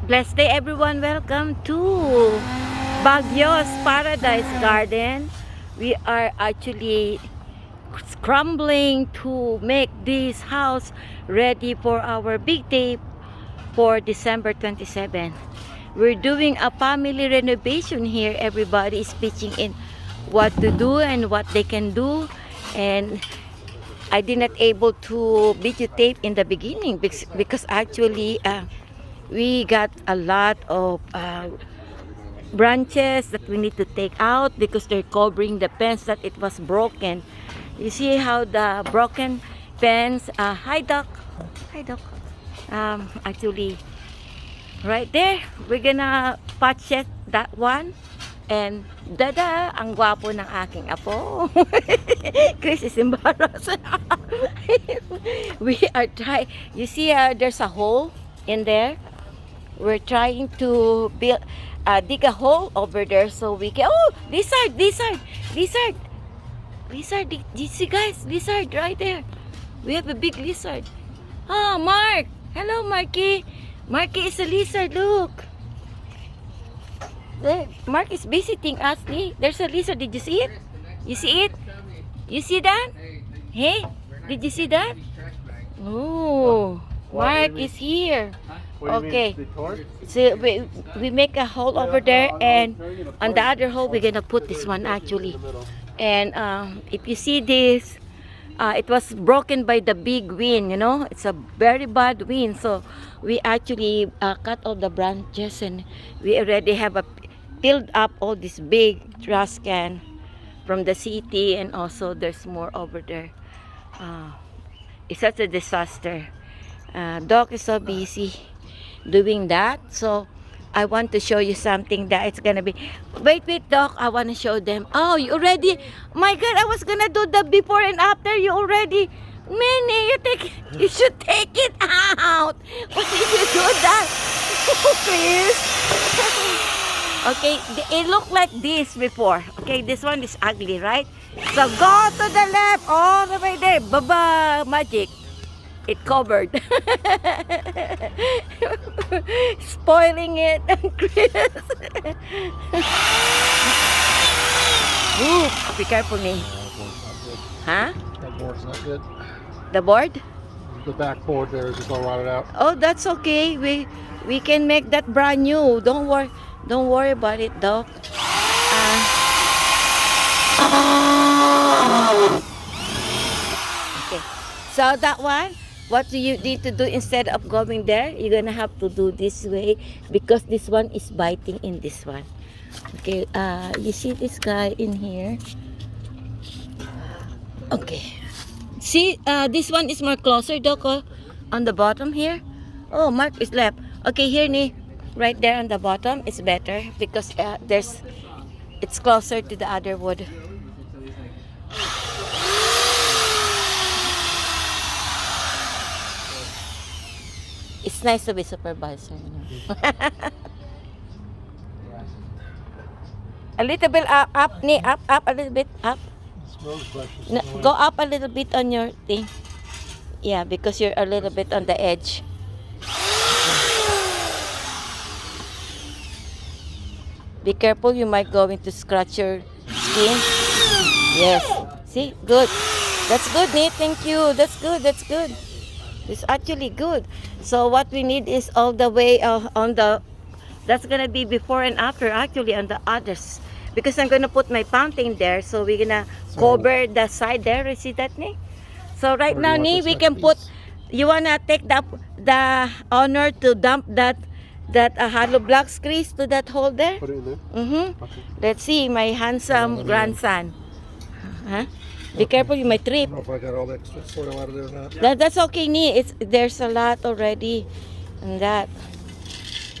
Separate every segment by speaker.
Speaker 1: Blessed day everyone, welcome to Baguio's Paradise Garden. We are actually scrambling to make this house ready for our big day for December 27. We're doing a family renovation here. Everybody is pitching in what to do and what they can do, and I did not able to videotape in the beginning because actually we got a lot of branches that we need to take out because they're covering the fence that it was broken. You see how the broken fence, hi Doc, actually right there, we're gonna patch it, that one. And dada, ang gwapo ng aking apo. Chris is embarrassed. We are trying, you see there's a hole in there. We're trying to build, dig a hole over there so we can, oh, lizard, do you see guys, lizard right there. We have a big lizard. Ah, Mark, hello Marky. Marky is a lizard, look. There, Mark is visiting us. There's a lizard. Did you see it? You see it? You see that? Hey, did you see that? Oh, Mark is here. Okay, so we make a hole over there, and on the other hole we're gonna put this one actually. And if you see this, it was broken by the big wind, you know, it's a very bad wind, so we actually cut all the branches, and we already have filled up all this big trash can from the city, and also there's more over there. It's such a disaster. Doc is so busy doing that, so I want to show you something that it's gonna be. Wait, Doc, I want to show them. Oh, you already, my God, I was gonna do the before and after. You already, Minnie, you should take it out. Why did you do that? Please. Okay, it looked like this before. Okay, this one is ugly, right? So go to the left, all the way there. Baba, magic. It covered. Spoiling it. Ooh, be careful, me. Huh?
Speaker 2: That board's not good.
Speaker 1: The board?
Speaker 2: The back board there is just all rotted out.
Speaker 1: Oh, that's okay. We can make that brand new. Don't worry about it, Doc. Okay. So that one, what do you need to do instead of going there? You're gonna have to do this way because this one is biting in this one. Okay. You see this guy in here? Okay. See, this one is more closer, Doc, on the bottom here. Oh, Mark is left. Okay, here, right there on the bottom, it's better because it's closer to the other wood. It's nice to be supervisor. A little bit up, up, a little bit up. No, go up a little bit on your thing. Yeah, because you're a little bit on the edge. Be careful, you might go into scratch your skin. Yes. See? Good. That's good, Nate. Thank you. That's good. It's actually good. So what we need is all the way on the, that's gonna be before and after actually on the others. Because I'm gonna put my fountain there, so we're gonna cover the side there. You see that, Nate? So right now, Nate, we can put, you wanna take the honor to dump that hollow blocks, Chris, to that hole there?
Speaker 2: Put it in there?
Speaker 1: Mm-hmm.
Speaker 2: Okay.
Speaker 1: Let's see, my handsome grandson. Huh? Be careful, you might trip.
Speaker 2: I don't know if I got all the extra soil out of there or not.
Speaker 1: That's okay, Nee. There's a lot already in that.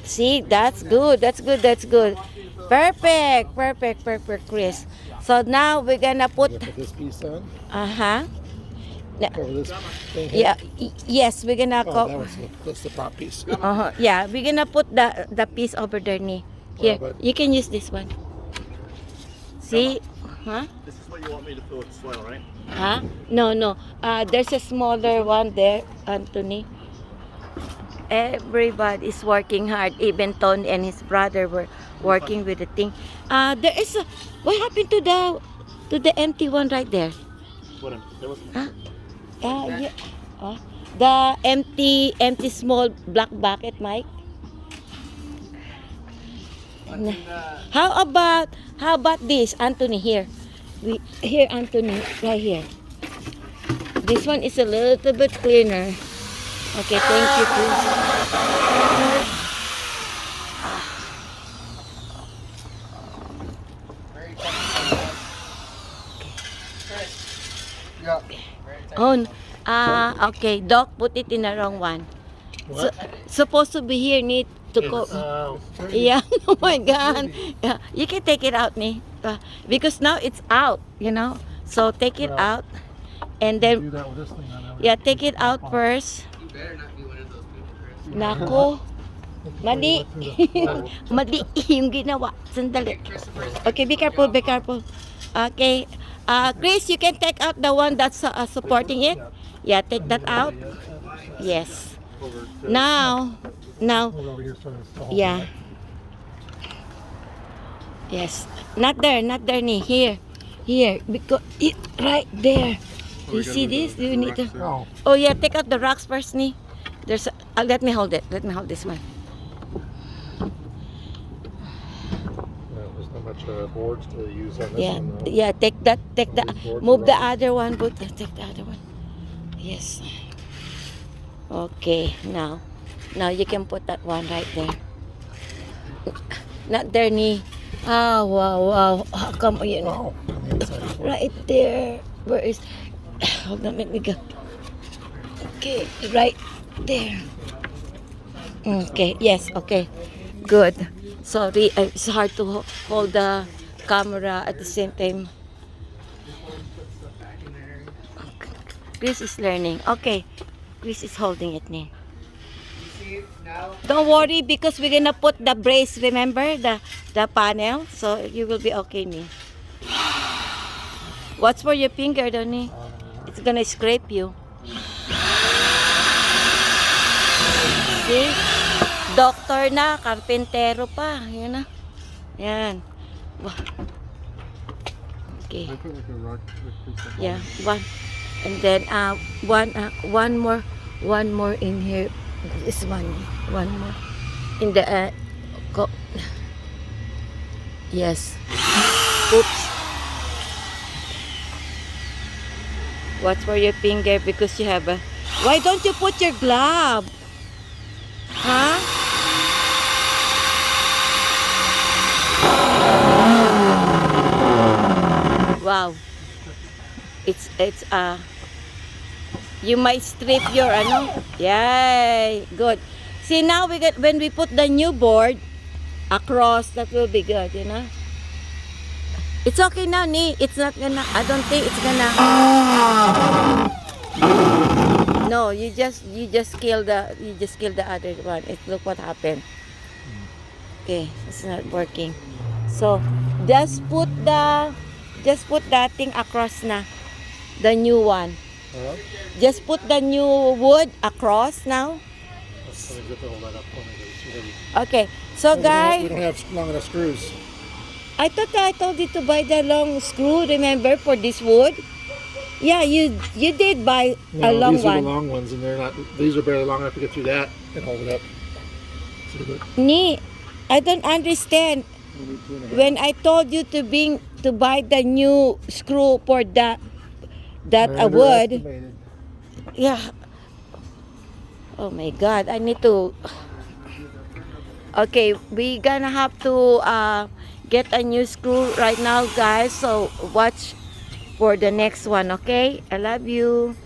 Speaker 1: See, that's good. Perfect, Chris. So now we're gonna put.
Speaker 2: Put this piece on.
Speaker 1: Uh-huh.
Speaker 2: Cover this thing here.
Speaker 1: Yeah. Yes, we're gonna.
Speaker 2: Oh, that's the top piece.
Speaker 1: Uh-huh. Yeah, we're gonna put the piece over there, Nee. Here, you can use this one. See? Huh?
Speaker 3: This is what you want me to fill with soil, right?
Speaker 1: Huh? No. There's a smaller one there, Anthony. Everybody is working hard. Even Tony and his brother were working with the thing. There is a, what happened to the empty one right there?
Speaker 3: What? There was.
Speaker 1: Huh? Yeah. The empty small black bucket, Mike. How about this, Anthony? Here, here, Anthony, right here. This one is a little bit cleaner. Okay, thank you, please.
Speaker 2: Yeah.
Speaker 1: Oh, okay. Doc, put it in the wrong one. So, supposed to be here, need to go. Yeah. Oh my God. Yeah. You can take it out, ni. Because now it's out. You know. So take it out, and
Speaker 2: Do
Speaker 1: then
Speaker 2: that with this thing on.
Speaker 1: yeah, take it out first.
Speaker 4: You better not be one of those people, Chris.
Speaker 1: Nako. Mali. Mali yung ginawa. Sandali. Okay, be careful, be careful. Okay. Chris, you can take out the one that's supporting it. Yeah, take that out. Yes. Now,
Speaker 2: Over here, so it's the whole
Speaker 1: yeah. Yes. Not there, ni. Here. Because it right there. You see this? You need to.
Speaker 2: Oh,
Speaker 1: Oh yeah, take out the rocks first, ni. There's. Let me hold it. Let me hold this one.
Speaker 2: there's not much boards to use on this
Speaker 1: Yeah,
Speaker 2: one. Though.
Speaker 1: yeah. Take that. Move the other one. But take the other one. Yes. Okay. Now you can put that one right there. Not there, ni. Ah, wow. How come you know?
Speaker 2: Oh, on the inside. as well.
Speaker 1: Right there. Where is? Hold on, let me go. Okay, right there. Okay, yes, okay. Good. Sorry, it's hard to hold the camera at the same time. Chris is learning. Okay, Chris is holding it now.
Speaker 4: You see it now?
Speaker 1: Don't worry because we're gonna put the brace, remember? The panel. So you will be okay, me. Watch for your finger, Donnie. It's gonna scrape you. See? Doctor na, karpentero pa. Yan na. Yan. Wah. Okay.
Speaker 2: I put like a rock.
Speaker 1: Yeah, one. And then one more in here. This one more in the yes. Oops. Watch for your finger because you have a. Why don't you put your glove? Huh? Wow. It's you might strip your Yay, good. See now when we put the new board across, that will be good, you know. It's okay now, ni. It's not gonna. I don't think it's gonna. No, you just kill the other one. Look what happened. Okay, it's not working. So just put that thing across na. The new one. Just put the new wood across now.
Speaker 2: Let me get the whole that up.
Speaker 1: Okay, so guys,
Speaker 2: We don't have long enough screws.
Speaker 1: I thought I told you to buy the long screw, remember, for this wood? Yeah, you did buy a long
Speaker 2: these are
Speaker 1: one.
Speaker 2: the long ones, and they're not. These are barely long enough to get through that and hold it up. See, look.
Speaker 1: Nee, I don't understand.
Speaker 2: We need 2.5.
Speaker 1: When I told you to buy the new screw for that
Speaker 2: I
Speaker 1: wood,
Speaker 2: underestimated.
Speaker 1: yeah. Oh my God, I need to. Okay, we gonna have to get a new screw right now, guys. So watch for the next one, okay? I love you.